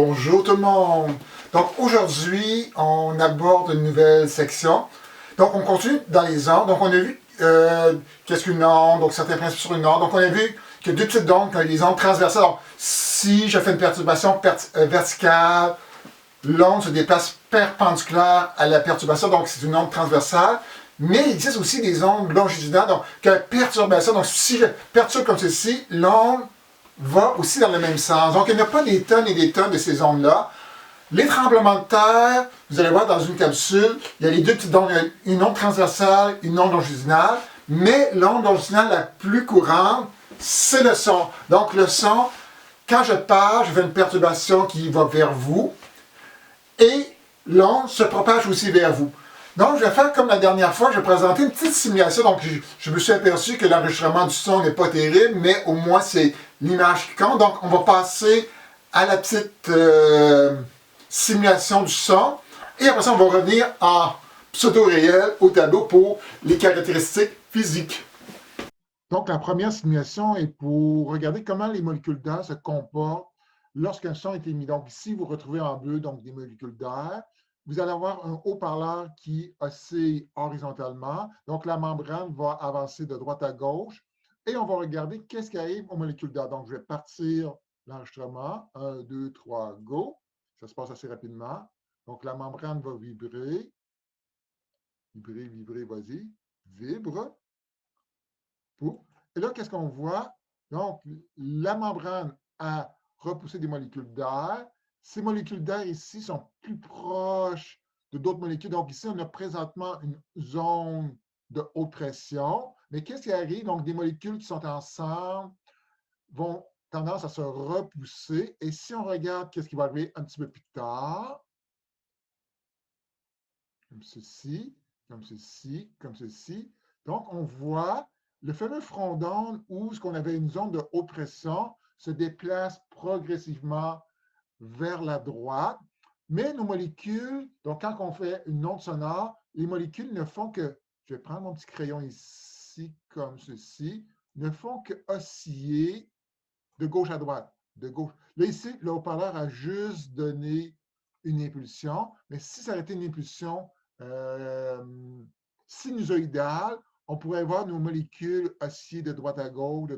Bonjour tout le monde. Donc aujourd'hui, on aborde une nouvelle section. Donc on continue dans les ondes. Donc on a vu qu'est-ce qu'une onde, donc certains principes sur une onde. Donc on a vu qu'il y a deux types d'ondes, les ondes transversales. Donc si je fais une perturbation verticale, l'onde se déplace perpendiculaire à la perturbation, donc c'est une onde transversale. Mais il existe aussi des ondes longitudinales, donc que la perturbation, donc si je perturbe comme ceci, l'onde va aussi dans le même sens. Donc il n'y a pas des tonnes et des tonnes de ces ondes-là. Les tremblements de terre, vous allez voir dans une capsule, il y a les deux petites ondes, une onde transversale, une onde longitudinale, mais l'onde longitudinale la plus courante, c'est le son. Donc le son, quand je parle, je fais une perturbation qui va vers vous, et l'onde se propage aussi vers vous. Donc, je vais faire comme la dernière fois, je vais présenter une petite simulation. Donc, je me suis aperçu que l'enregistrement du son n'est pas terrible, mais au moins, c'est l'image qui compte. Donc, on va passer à la petite simulation du son. Et après ça, on va revenir en pseudo-réel au tableau pour les caractéristiques physiques. Donc, la première simulation est pour regarder comment les molécules d'air se comportent lorsqu'un son est émis. Donc, ici, vous retrouvez en bleu donc, des molécules d'air. Vous allez avoir un haut-parleur qui oscille horizontalement. Donc, la membrane va avancer de droite à gauche. Et on va regarder qu'est-ce qui arrive aux molécules d'air. Donc, je vais partir l'enregistrement. 1, 2, 3, go. Ça se passe assez rapidement. Donc, la membrane va vibrer. Vibrer, vibrer, vas-y. Vibre. Et là, qu'est-ce qu'on voit? Donc, la membrane a repoussé des molécules d'air. Ces molécules d'air ici sont plus proches de d'autres molécules. Donc, ici, on a présentement une zone de haute pression. Mais qu'est-ce qui arrive? Donc, des molécules qui sont ensemble vont tendance à se repousser. Et si on regarde qu'est-ce qui va arriver un petit peu plus tard, comme ceci, comme ceci, comme ceci. Donc, on voit le fameux front d'onde où ce qu'on avait une zone de haute pression se déplace progressivement vers la droite. Mais nos molécules, donc quand on fait une onde sonore, les molécules ne font que, je vais prendre mon petit crayon ici, comme ceci, ne font que osciller de gauche à droite, de gauche. Là, ici, le haut-parleur a juste donné une impulsion, mais si ça avait été une impulsion sinusoïdale, on pourrait voir nos molécules osciller de droite à gauche,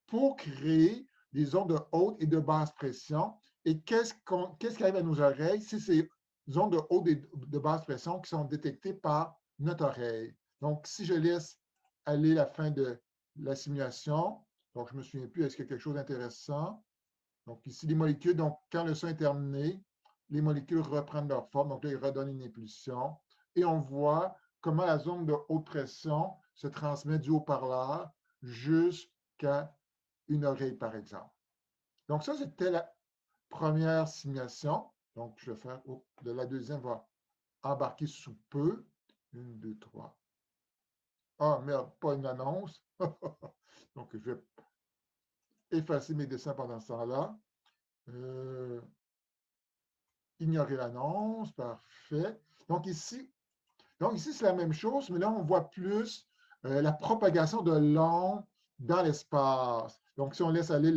pour créer des ondes de haute et de basse pression. Et qu'est-ce qui arrive à nos oreilles? C'est ces ondes de haute et de basse pression qui sont détectées par notre oreille. Donc, si je laisse aller la fin de la simulation, donc je ne me souviens plus, est-ce qu'il y a quelque chose d'intéressant? Donc, ici, les molécules, donc quand le son est terminé, les molécules reprennent leur forme. Donc là, ils redonnent une impulsion. Et on voit comment la zone de haute pression se transmet du haut-parleur jusqu'à une oreille, par exemple. Donc ça, c'était la première simulation. Donc, je vais faire, la deuxième va embarquer sous peu. 1, 2, 3. Ah, merde, pas une annonce. Donc, je vais effacer mes dessins pendant ce temps-là. Ignorer l'annonce, parfait. Donc ici, c'est la même chose, mais là, on voit plus la propagation de l'onde dans l'espace. Donc, si on laisse aller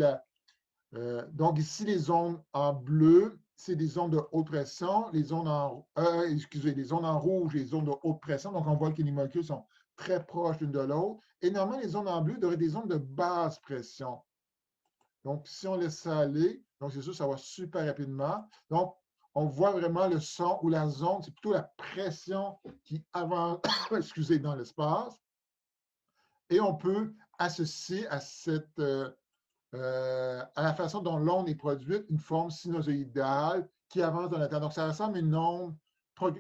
donc ici, les ondes en bleu, c'est des ondes de haute pression. Les ondes les ondes en rouge, les ondes de haute pression. Donc, on voit que les molécules sont très proches l'une de l'autre. Et normalement, les ondes en bleu auraient des ondes de basse pression. Donc, si on laisse ça aller, donc c'est sûr, ça va super rapidement. Donc, on voit vraiment le son ou la zone, c'est plutôt la pression qui avance excusez, dans l'espace. Et on peut associer à à la façon dont l'onde est produite une forme sinusoïdale qui avance dans le temps. Donc, ça ressemble à une onde,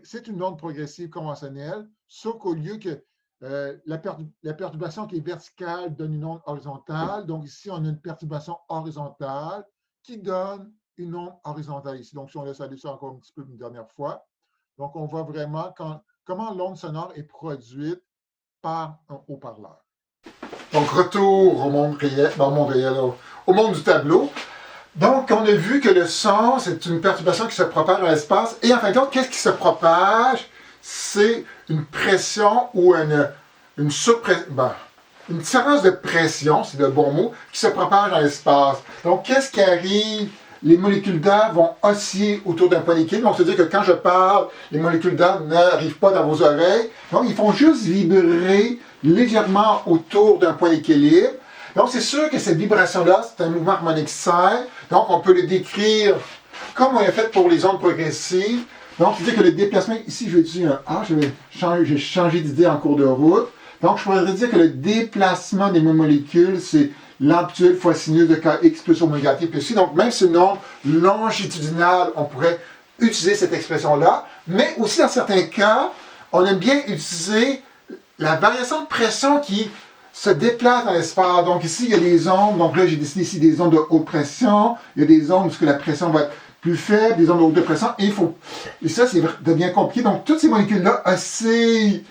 c'est une onde progressive conventionnelle, sauf qu'au lieu que la perturbation qui est verticale donne une onde horizontale. Donc, ici, on a une perturbation horizontale qui donne une onde horizontale ici. Donc, si on laisse aller ça encore un petit peu une dernière fois. Donc, on voit vraiment comment l'onde sonore est produite par un haut-parleur. Donc, retour au monde réel, au monde du tableau. Donc, on a vu que le son, c'est une perturbation qui se propage dans l'espace. Et en fin de compte, qu'est-ce qui se propage? C'est une pression ou une différence de pression, c'est le bon mot, qui se propage dans l'espace. Donc, qu'est-ce qui arrive les molécules d'air vont osciller autour d'un point d'équilibre. Donc, c'est-à-dire que quand je parle, les molécules d'air n'arrivent pas dans vos oreilles. Donc, ils font juste vibrer légèrement autour d'un point d'équilibre. Donc, c'est sûr que cette vibration-là, c'est un mouvement harmonique sain. Donc, on peut le décrire comme on l'a fait pour les ondes progressives. Donc, c'est-à-dire que le déplacement, ici, je vais utiliser un A, j'ai changé d'idée en cours de route. Donc, je pourrais dire que le déplacement des molécules, c'est l'amplitude fois sinus de Kx plus oméga t plus i. Donc, même si non longitudinal, on pourrait utiliser cette expression-là. Mais aussi, dans certains cas, on aime bien utiliser la variation de pression qui se déplace dans l'espace. Donc, ici, il y a des ondes. Donc là, j'ai décidé ici des ondes de haute pression. Il y a des ondes où la pression va être plus faible, des ondes de haute pression. Et ça, ça devient compliqué. Donc, toutes ces molécules-là oscillent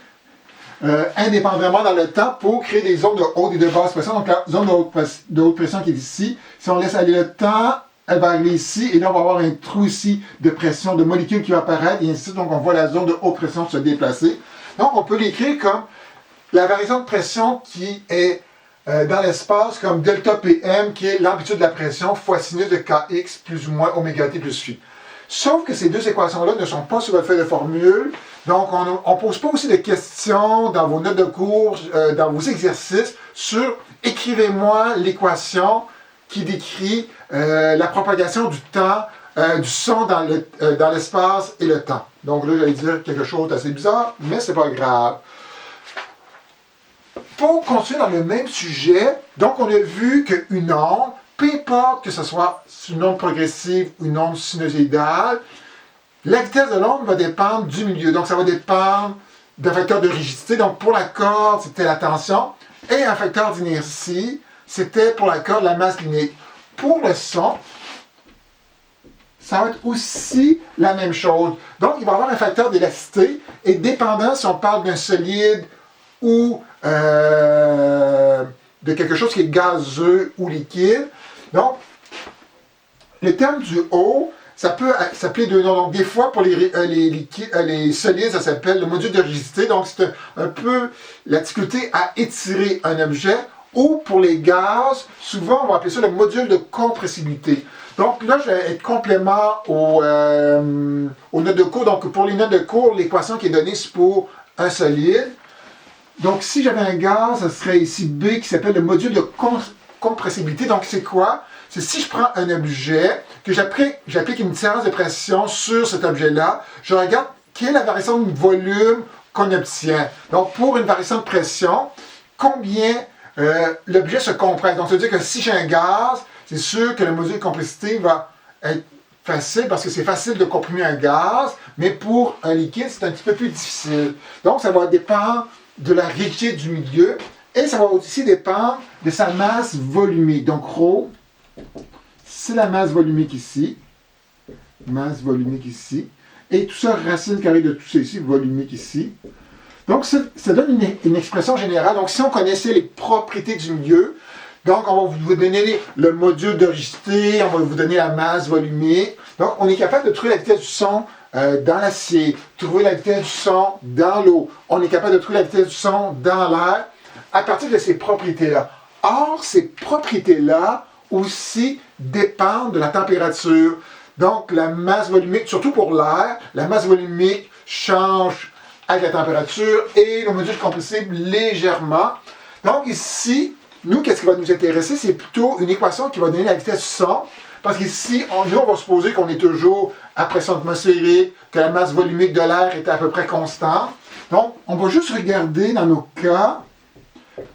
indépendamment dans le temps pour créer des zones de haute et de basse pression. Donc la zone de haute pression qui est ici, si on laisse aller le temps, elle va arriver ici, et là on va avoir un trou ici de pression, de molécules qui va apparaître, et ainsi de suite. Donc on voit la zone de haute pression se déplacer. Donc on peut l'écrire comme la variation de pression qui est dans l'espace comme delta Pm, qui est l'amplitude de la pression fois sinus de Kx plus ou moins oméga t plus phi. Sauf que ces deux équations-là ne sont pas sur votre feuille de formule. Donc, on ne pose pas aussi de questions dans vos notes de cours, dans vos exercices, sur écrivez-moi l'équation qui décrit la propagation du temps, du son dans l'espace et le temps. Donc là, j'allais dire quelque chose d'assez bizarre, mais c'est pas grave. Pour continuer dans le même sujet, donc on a vu qu'une onde, peu importe que ce soit une onde progressive ou une onde sinusoïdale, la vitesse de l'onde va dépendre du milieu. Donc, ça va dépendre d'un facteur de rigidité. Donc, pour la corde, c'était la tension. Et un facteur d'inertie, c'était pour la corde la masse linéaire. Pour le son, ça va être aussi la même chose. Donc, il va y avoir un facteur d'élasticité. Et dépendant si on parle d'un solide ou de quelque chose qui est gazeux ou liquide. Donc, le terme du haut, ça peut s'appeler deux noms. Donc, des fois, pour les solides, ça s'appelle le module de rigidité. Donc, c'est un peu la difficulté à étirer un objet. Ou pour les gaz, souvent, on va appeler ça le module de compressibilité. Donc, là, je vais être complément aux notes de cours. Donc, pour les notes de cours, l'équation qui est donnée, c'est pour un solide. Donc, si j'avais un gaz, ça serait ici B qui s'appelle le module de compressibilité. Donc, c'est quoi? C'est si je prends un objet, que j'applique une différence de pression sur cet objet-là, je regarde quelle est la variation de volume qu'on obtient. Donc, pour une variation de pression, combien l'objet se compresse. Donc, ça veut dire que si j'ai un gaz, c'est sûr que le module de compressivité va être facile parce que c'est facile de comprimer un gaz, mais pour un liquide, c'est un petit peu plus difficile. Donc, ça va dépendre de la rigidité du milieu et ça va aussi dépendre de sa masse volumique. Donc, ρ, c'est la masse volumique ici. Masse volumique ici. Et tout ça, racine carrée de tout ça ici, volumique ici. Donc, ça donne une expression générale. Donc, si on connaissait les propriétés du milieu, donc on va vous donner le module de rigidité, on va vous donner la masse volumique. Donc, on est capable de trouver la vitesse du son dans l'acier, trouver la vitesse du son dans l'eau. On est capable de trouver la vitesse du son dans l'air à partir de ces propriétés-là. Or, ces propriétés-là aussi dépendent de la température. Donc, la masse volumique, surtout pour l'air, la masse volumique change avec la température et le module compressible légèrement. Donc, ici, nous, qu'est-ce qui va nous intéresser? C'est plutôt une équation qui va donner la vitesse du son. Parce qu'ici, on va supposer qu'on est toujours à pression atmosphérique, que la masse volumique de l'air est à peu près constante. Donc, on va juste regarder dans nos cas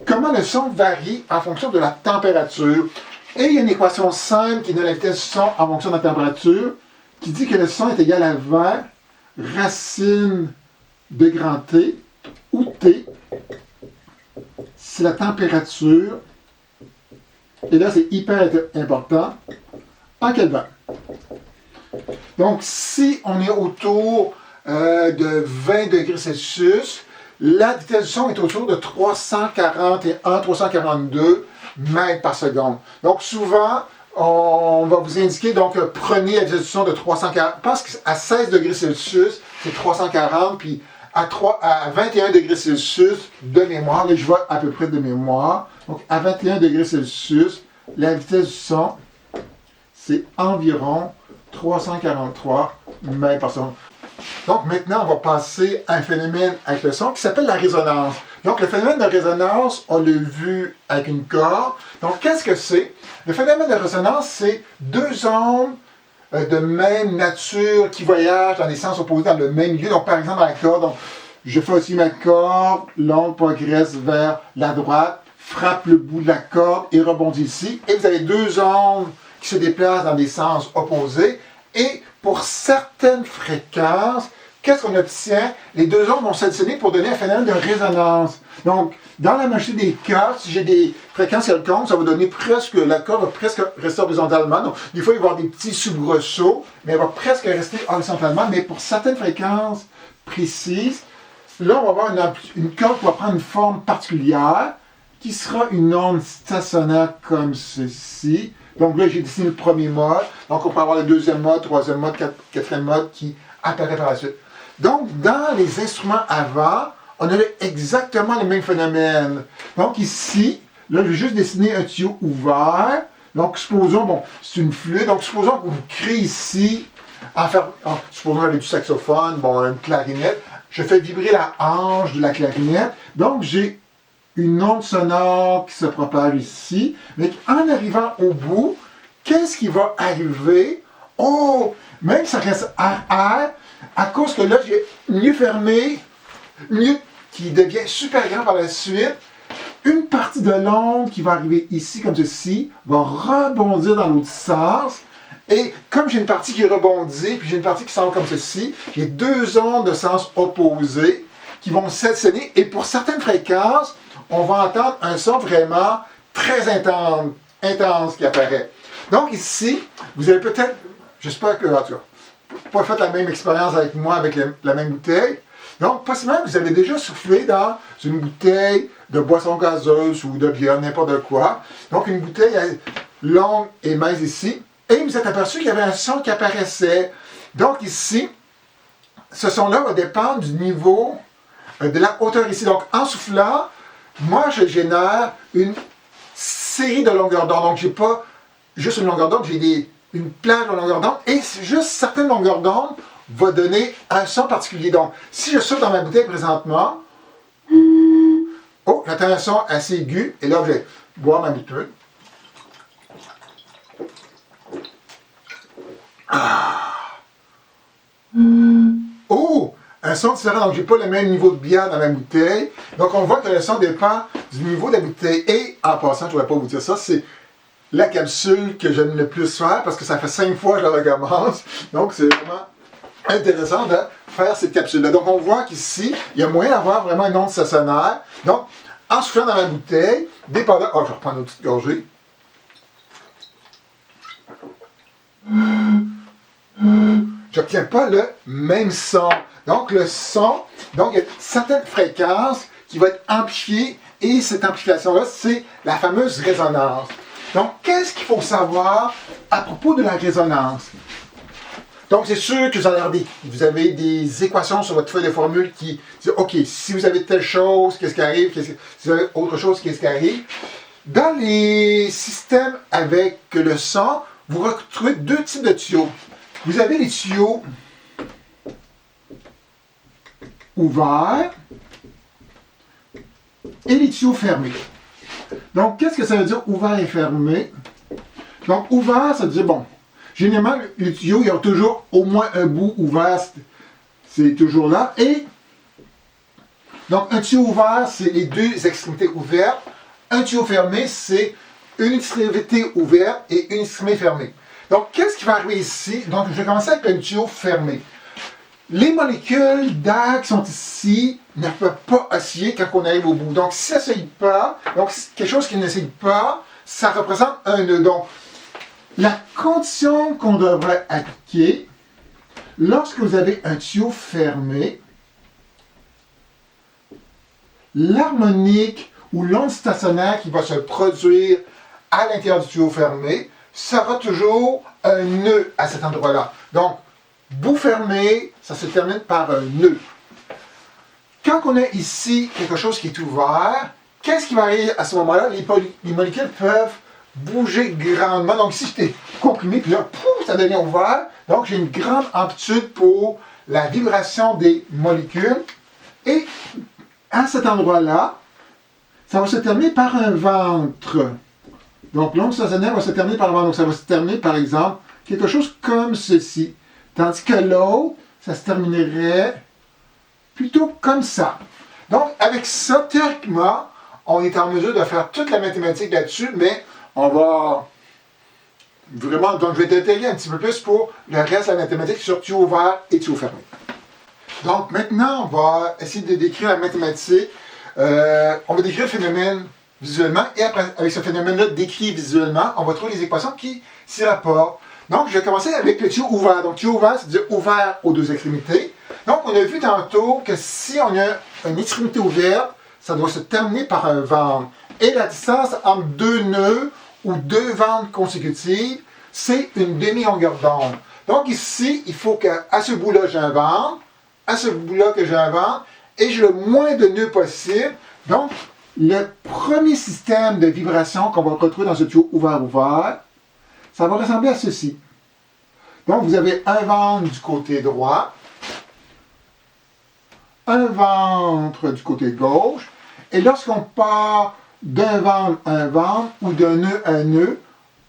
comment le son varie en fonction de la température. Et il y a une équation simple qui donne la vitesse du son en fonction de la température, qui dit que le son est égal à 20 racine de grand T, où T, c'est la température, et là c'est hyper important, en Kelvin. Donc si on est autour de 20 degrés Celsius, la vitesse du son est autour de 342 mètres par seconde. Donc souvent, on va vous indiquer, donc prenez la vitesse du son de 340, je pense qu'à 16 degrés Celsius, c'est 340, puis à 21 degrés Celsius de mémoire, là je vois à peu près de mémoire, donc à 21 degrés Celsius, la vitesse du son, c'est environ 343 mètres par seconde. Donc maintenant, on va passer à un phénomène avec le son qui s'appelle la résonance. Donc le phénomène de résonance, on l'a vu avec une corde. Donc qu'est-ce que c'est? Le phénomène de résonance, c'est deux ondes de même nature qui voyagent dans des sens opposés dans le même milieu. Donc par exemple, la corde, donc, je fais aussi ma corde, l'onde progresse vers la droite, frappe le bout de la corde et rebondit ici. Et vous avez deux ondes qui se déplacent dans des sens opposés. Et pour certaines fréquences, qu'est-ce qu'on obtient? Les deux ondes vont s'additionner pour donner un phénomène de résonance. Donc, dans la majorité des cas, si j'ai des fréquences quelconques, ça va donner presque, la corde va presque rester horizontalement. Donc, des fois, il va y avoir des petits soubresauts, mais elle va presque rester horizontalement. Mais pour certaines fréquences précises, là, on va avoir une corde qui va prendre une forme particulière, qui sera une onde stationnaire comme ceci. Donc là, j'ai dessiné le premier mode. Donc, on peut avoir le deuxième mode, troisième mode, quatrième mode qui apparaît par la suite. Donc, dans les instruments avant, on avait exactement le même phénomène. Donc ici, là, je vais juste dessiner un tuyau ouvert. Donc, supposons, bon, c'est une flûte. Donc, supposons que vous créez ici, supposons avec du saxophone, bon, une clarinette. Je fais vibrer la hanche de la clarinette. Donc, j'ai une onde sonore qui se propage ici, mais en arrivant au bout, qu'est-ce qui va arriver? Oh! Même si ça reste à cause que là, j'ai mieux fermé, mieux qui devient super grand par la suite, une partie de l'onde qui va arriver ici, comme ceci, va rebondir dans l'autre sens, et comme j'ai une partie qui rebondit, puis j'ai une partie qui s'en va comme ceci, j'ai deux ondes de sens opposés qui vont s'additionner, et pour certaines fréquences, on va entendre un son vraiment très intense qui apparaît. Donc ici, vous avez peut-être, j'espère que, en tout cas, pas fait la même expérience avec moi avec la même bouteille. Donc, possiblement, vous avez déjà soufflé dans une bouteille de boisson gazeuse ou de bière, n'importe quoi. Donc, une bouteille longue et mince ici. Et vous êtes aperçu qu'il y avait un son qui apparaissait. Donc ici, ce son-là va dépendre du niveau de la hauteur ici. Donc, en soufflant, moi, je génère une série de longueurs d'onde. Donc, je n'ai pas juste une longueur d'onde, j'ai une plage de longueur d'onde. Et juste certaines longueurs d'onde vont donner un son particulier. Donc, si je souffle dans ma bouteille présentement, oh, j'entends un son assez aigu. Et là, je vais boire ma bouteille. Oh! Un son différent, donc j'ai pas le même niveau de bière dans ma bouteille. Donc on voit que le son dépend du niveau de la bouteille. Et en passant, je ne vais pas vous dire ça, c'est la capsule que j'aime le plus faire parce que ça fait 5 fois que je la recommence. Donc c'est vraiment intéressant de faire cette capsule-là. Donc on voit qu'ici, il y a moyen d'avoir vraiment une onde stationnaire. Donc en soufflant dans ma bouteille, dépendant. Oh, je vais reprendre une petite gorgée. J'obtiens pas le même son. Donc le son, donc il y a certaines fréquences qui vont être amplifiées et cette amplification-là, c'est la fameuse résonance. Donc qu'est-ce qu'il faut savoir à propos de la résonance? Donc c'est sûr que vous avez des équations sur votre feuille de formule qui disent, OK, si vous avez telle chose, qu'est-ce qui arrive? Si vous avez autre chose, qu'est-ce qui arrive? Dans les systèmes avec le son, vous retrouvez deux types de tuyaux. Vous avez les tuyaux ouverts et les tuyaux fermés. Donc, qu'est-ce que ça veut dire ouvert et fermé? Donc, ouvert, ça veut dire, bon, généralement, les tuyaux, il y a toujours au moins un bout ouvert, c'est toujours là. Et, donc, un tuyau ouvert, c'est les deux extrémités ouvertes. Un tuyau fermé, c'est une extrémité ouverte et une extrémité fermée. Donc, qu'est-ce qui va arriver ici? Donc, je vais commencer avec un tuyau fermé. Les molécules d'air qui sont ici ne peuvent pas osciller quand on arrive au bout. Donc, si ça ne s'oscille pas, donc quelque chose qui ne s'oscille pas, ça représente un nœud. Donc, la condition qu'on devrait appliquer, lorsque vous avez un tuyau fermé, l'harmonique ou l'onde stationnaire qui va se produire à l'intérieur du tuyau fermé sera toujours un nœud à cet endroit-là. Donc, bout fermé, ça se termine par un nœud. Quand on a ici quelque chose qui est ouvert, qu'est-ce qui va arriver à ce moment-là? Les molécules peuvent bouger grandement. Donc ici, j'étais comprimé, puis là, pouf, ça devient ouvert. Donc j'ai une grande amplitude pour la vibration des molécules. Et à cet endroit-là, ça va se terminer par un ventre. Donc l'onde stationnaire va se terminer par un ventre. Donc ça va se terminer, par exemple, quelque chose comme ceci. Tandis que l'autre, ça se terminerait plutôt comme ça. Donc avec ça, théoriquement, on est en mesure de faire toute la mathématique là-dessus, mais on va vraiment, donc je vais détailler un petit peu plus pour le reste de la mathématique sur tuyau ouvert et tuyau fermé. Donc maintenant, on va essayer de décrire la mathématique. On va décrire le phénomène visuellement, et après, avec ce phénomène-là décrit visuellement, on va trouver les équations qui s'y rapportent. Donc, je vais commencer avec le tuyau ouvert. Donc, tuyau ouvert, c'est-à-dire ouvert aux deux extrémités. Donc, on a vu tantôt que si on a une extrémité ouverte, ça doit se terminer par un ventre. Et la distance entre deux nœuds ou deux ventes consécutives, c'est une demi-longueur d'onde. Donc ici, il faut qu'à ce bout-là, j'ai un ventre, à ce bout-là que j'ai un ventre, et j'ai le moins de nœuds possible. Donc, le premier système de vibration qu'on va retrouver dans ce tuyau ouvert-ouvert, ça va ressembler à ceci. Donc, vous avez un ventre du côté droit, un ventre du côté gauche, et lorsqu'on part d'un ventre à un ventre ou d'un nœud à un nœud,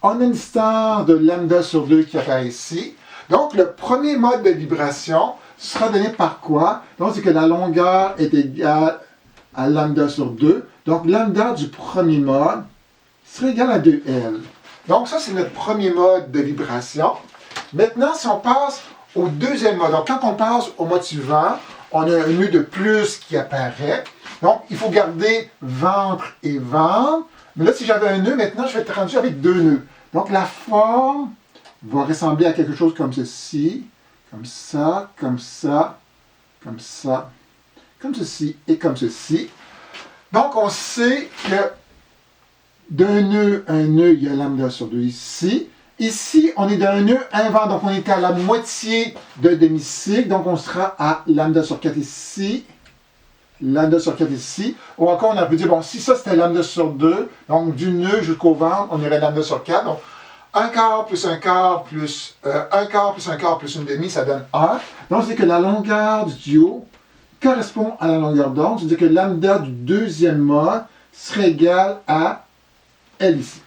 on a une distance de lambda sur 2 qui apparaît ici. Donc, le premier mode de vibration sera donné par quoi? Donc, c'est que la longueur est égale à lambda sur 2. Donc, lambda du premier mode serait égal à 2L. Donc, ça, c'est notre premier mode de vibration. Maintenant, si on passe au deuxième mode, donc quand on passe au mode suivant, on a un nœud de plus qui apparaît. Donc, il faut garder ventre et ventre. Mais là, si j'avais un nœud, maintenant, je vais être rendu avec deux nœuds. Donc, la forme va ressembler à quelque chose comme ceci, comme ça, comme ça, comme ça, comme ceci et comme ceci. Donc, on sait que d'un nœud à un nœud, il y a lambda sur 2 ici. Ici, on est d'un nœud à un ventre, donc on est à la moitié d'un demi-cycle. Donc, on sera à lambda sur 4 ici. Lambda sur 4 ici. Ou encore, on a pu dire, bon, si ça c'était lambda sur 2, donc du nœud jusqu'au ventre, on irait lambda sur 4. Donc, un quart plus un quart plus un quart plus un quart plus une demi, ça donne 1. Donc, c'est que la longueur du tuyau correspond à la longueur d'onde. C'est-à-dire que lambda du deuxième mode serait égal à L ici.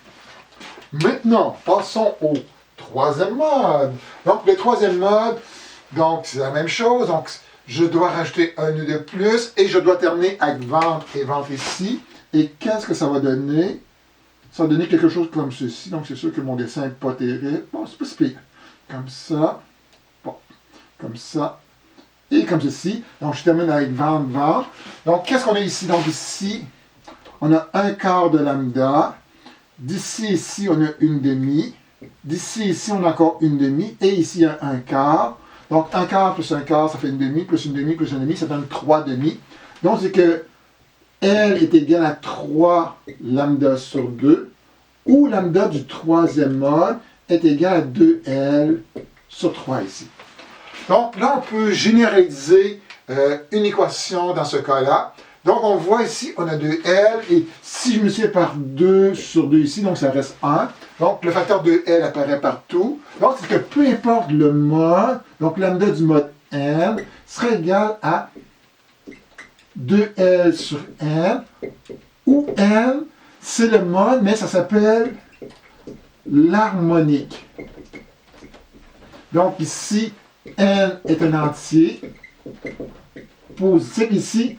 Maintenant, passons au troisième mode. Donc, le troisième mode, donc c'est la même chose. Donc, je dois rajouter un nœud de plus et je dois terminer avec ventre et ventre ici. Et qu'est-ce que ça va donner? Ça va donner quelque chose comme ceci. Donc, c'est sûr que mon dessin n'est pas terrible. Bon, c'est pas si pire. Comme ça. Bon, comme ça. Et comme ceci. Donc, je termine avec ventre, ventre. Donc, qu'est-ce qu'on a ici? Donc, ici, on a un quart de lambda. D'ici, ici, on a une demi. D'ici, ici, on a encore une demi. Et ici, il y a un quart. Donc, un quart plus un quart, ça fait une demi, plus une demi, plus une demi, ça donne 3 demi. Donc, c'est que L est égal à 3 lambda sur 2, ou lambda du troisième mode est égal à 2L sur 3 ici. Donc, là, on peut généraliser une équation dans ce cas-là. Donc, on voit ici, on a 2L, et si je multiplie par 2 sur 2 ici, donc ça reste 1. Donc, le facteur 2L apparaît partout. Donc, c'est que peu importe le mode, donc lambda du mode L serait égal à 2L sur N, où L, c'est le mode, mais ça s'appelle l'harmonique. Donc, ici, N est un entier positif. Ici,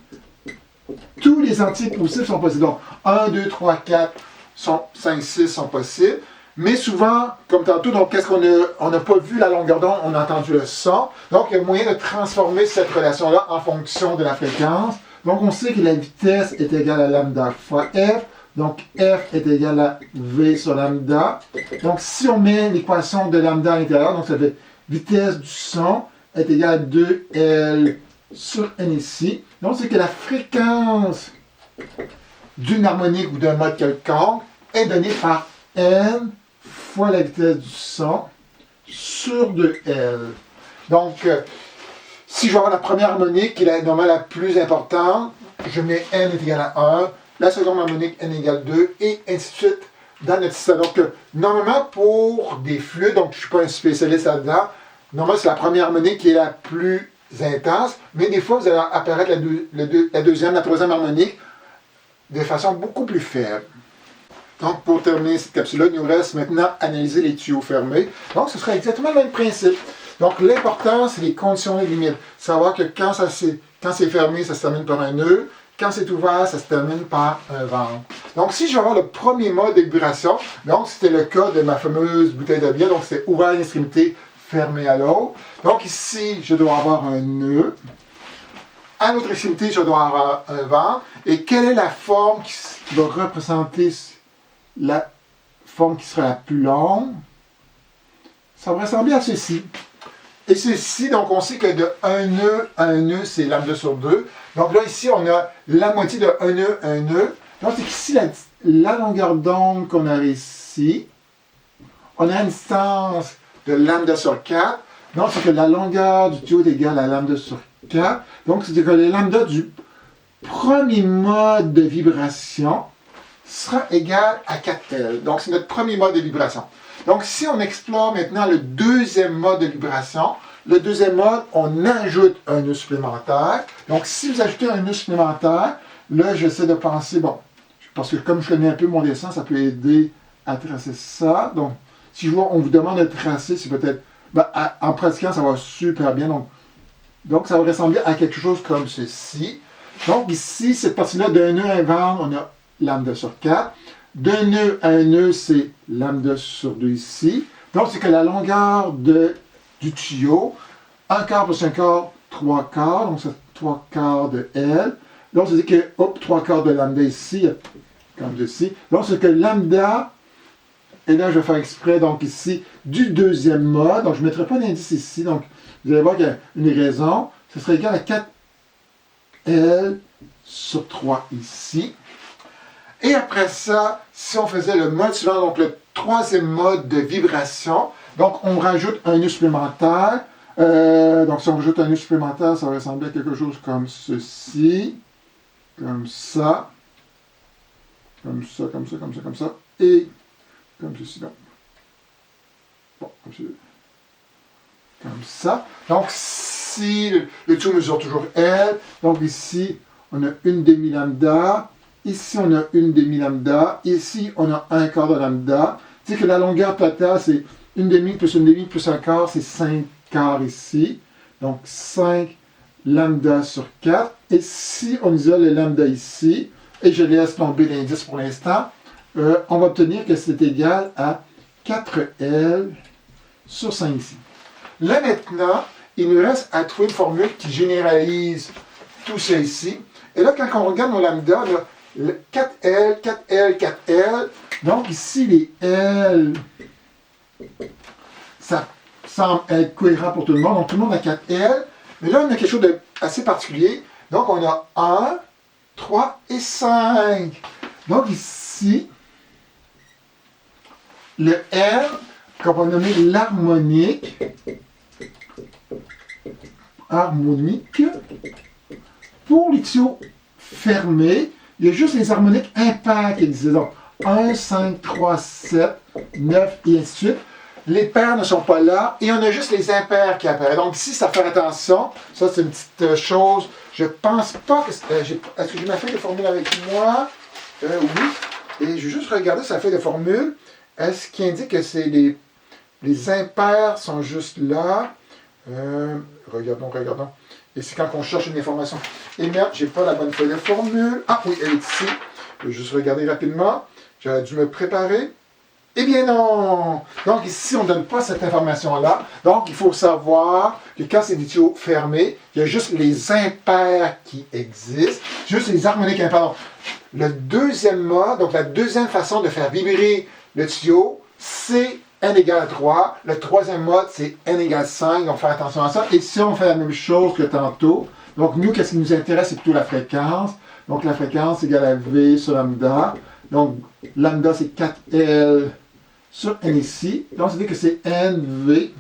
tous les entiers positifs sont possibles. Donc, 1, 2, 3, 4, 5, 6 sont possibles. Mais souvent, comme tantôt, donc qu'est-ce qu'on a? On n'a pas vu la longueur d'onde, on a entendu le son. Donc, il y a moyen de transformer cette relation-là en fonction de la fréquence. Donc, on sait que la vitesse est égale à lambda fois F. Donc, F est égal à V sur lambda. Donc, si on met l'équation de lambda à l'intérieur, donc ça fait vitesse du son est égale à 2L sur N ici. Donc, c'est que la fréquence d'une harmonique ou d'un mode quelconque est donnée par N fois la vitesse du son sur 2L. Donc, si je vais avoir la première harmonique, qui est normalement la plus importante, je mets N est égal à 1, la seconde harmonique N égale 2, et ainsi de suite dans notre système. Donc, normalement, pour des flûtes, donc je ne suis pas un spécialiste là-dedans, normalement, c'est la première harmonique qui est la plus intense, mais des fois, vous allez apparaître la deuxième, la troisième harmonique de façon beaucoup plus faible. Donc, pour terminer cette capsule-là, il nous reste maintenant analyser les tuyaux fermés. Donc, ce sera exactement le même principe. Donc, l'important, c'est les conditions et limites. Savoir que quand c'est fermé, ça se termine par un nœud. Quand c'est ouvert, ça se termine par un ventre. Donc, si je vais avoir le premier mode de vibration, donc c'était le cas de ma fameuse bouteille de bière, donc c'est ouvert à l'extrémité, fermé à l'autre. Donc, ici, je dois avoir un nœud. À l'autre extrémité, je dois avoir un ventre. Et quelle est la forme qui va représenter la forme qui sera la plus longue? Ça va ressembler à ceci. Et ceci, donc on sait que de un nœud à un nœud, c'est lambda sur 2. Donc là, ici, on a la moitié de un nœud à un nœud. Donc c'est ici la longueur d'onde qu'on a ici. On a une distance de lambda sur 4. Donc c'est que la longueur du tuyau est égale à lambda sur 4. Donc c'est que le lambda du premier mode de vibration sera égal à 4L. Donc c'est notre premier mode de vibration. Donc, si on explore maintenant le deuxième mode de vibration, le deuxième mode, on ajoute un nœud supplémentaire. Donc, si vous ajoutez un nœud supplémentaire, là, j'essaie de penser, bon, parce que comme je connais un peu mon dessin, ça peut aider à tracer ça. Donc, si je vois, on vous demande de tracer, c'est peut-être, ben, en pratiquant, ça va super bien. Donc, ça va ressembler à quelque chose comme ceci. Donc, ici, cette partie-là, d'un nœud à un ventre, on a lambda sur 4. D'un nœud à un nœud, c'est lambda sur 2 ici. Donc, c'est que la longueur du tuyau, 1 quart plus 1 quart, 3 quarts. Donc, c'est 3 quarts de L. Donc, c'est que, hop, 3 quarts de lambda ici, comme ceci. Donc, c'est que lambda, et là, je vais faire exprès, donc ici, du deuxième mode. Donc, je ne mettrai pas d'indice ici. Donc, vous allez voir qu'il y a une raison. Ce serait égal à 4L sur 3 ici. Et après ça, si on faisait le mode suivant, donc le troisième mode de vibration, donc on rajoute un nœud supplémentaire. Donc si on rajoute un nœud supplémentaire, ça va ressembler à quelque chose comme ceci, comme ça, comme ça, comme ça, comme ça, comme ça, et comme ceci. Donc. Bon, comme ça. Donc si le tuyau mesure toujours L, donc ici on a une demi-lambda. Ici, on a une demi-lambda. Ici, on a un quart de lambda. Tu sais que la longueur totale, c'est une demi plus un quart, c'est 5 quarts ici. Donc, 5 lambda sur 4. Et si on isole le lambda ici, et je laisse tomber l'indice pour l'instant, on va obtenir que c'est égal à 4L sur 5 ici. Là, maintenant, il nous reste à trouver une formule qui généralise tout ça ici. Et là, quand on regarde nos lambda, là, 4L, 4L, 4L. Donc ici, les L, ça semble être cohérent pour tout le monde. Donc tout le monde a 4L. Mais là, on a quelque chose d'assez particulier. Donc on a 1, 3 et 5. Donc ici, le L, qu'on va nommer l'harmonique, pour les tuyaux fermés, il y a juste les harmoniques impaires qui existent. Donc, 1, 5, 3, 7, 9, et ainsi de suite. Les paires ne sont pas là, et on a juste les impairs qui apparaissent. Donc ici, ça fait attention. Ça, c'est une petite chose. Je pense pas que... est-ce que j'ai ma feuille de formule avec moi? Oui. Et je vais juste regarder sa feuille de formule. Est-ce qu'il indique que c'est les impairs sont juste là? Regardons. Et c'est quand on cherche une information. Et merde, j'ai pas la bonne feuille de formule. Ah oui, elle est ici. Je vais juste regarder rapidement. J'aurais dû me préparer. Eh bien non! Donc ici, on ne donne pas cette information-là. Donc il faut savoir que quand c'est des tuyaux fermés, il y a juste les impairs qui existent, juste les harmoniques impaires. Donc, le deuxième mode, donc la deuxième façon de faire vibrer le tuyau, c'est n égale 3. Le troisième mode, c'est n égale 5. Donc, faire attention à ça. Et si on fait la même chose que tantôt, donc nous, qu'est-ce qui nous intéresse, c'est plutôt la fréquence. Donc, la fréquence égale à V sur lambda. Donc, lambda, c'est 4L sur n ici. Donc, ça veut dire que c'est NV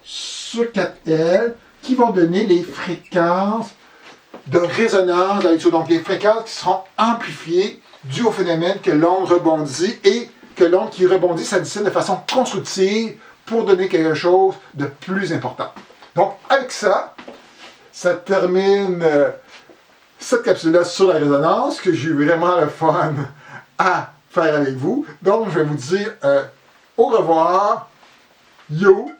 sur 4L qui vont donner les fréquences de résonance dans les tuyaux. Donc, les fréquences qui seront amplifiées dû au phénomène que l'onde rebondit et que l'onde qui rebondit s'additionne de façon constructive pour donner quelque chose de plus important. Donc, avec ça, ça termine cette capsule-là sur la résonance que j'ai eu vraiment le fun à faire avec vous. Donc, je vais vous dire au revoir. Yo!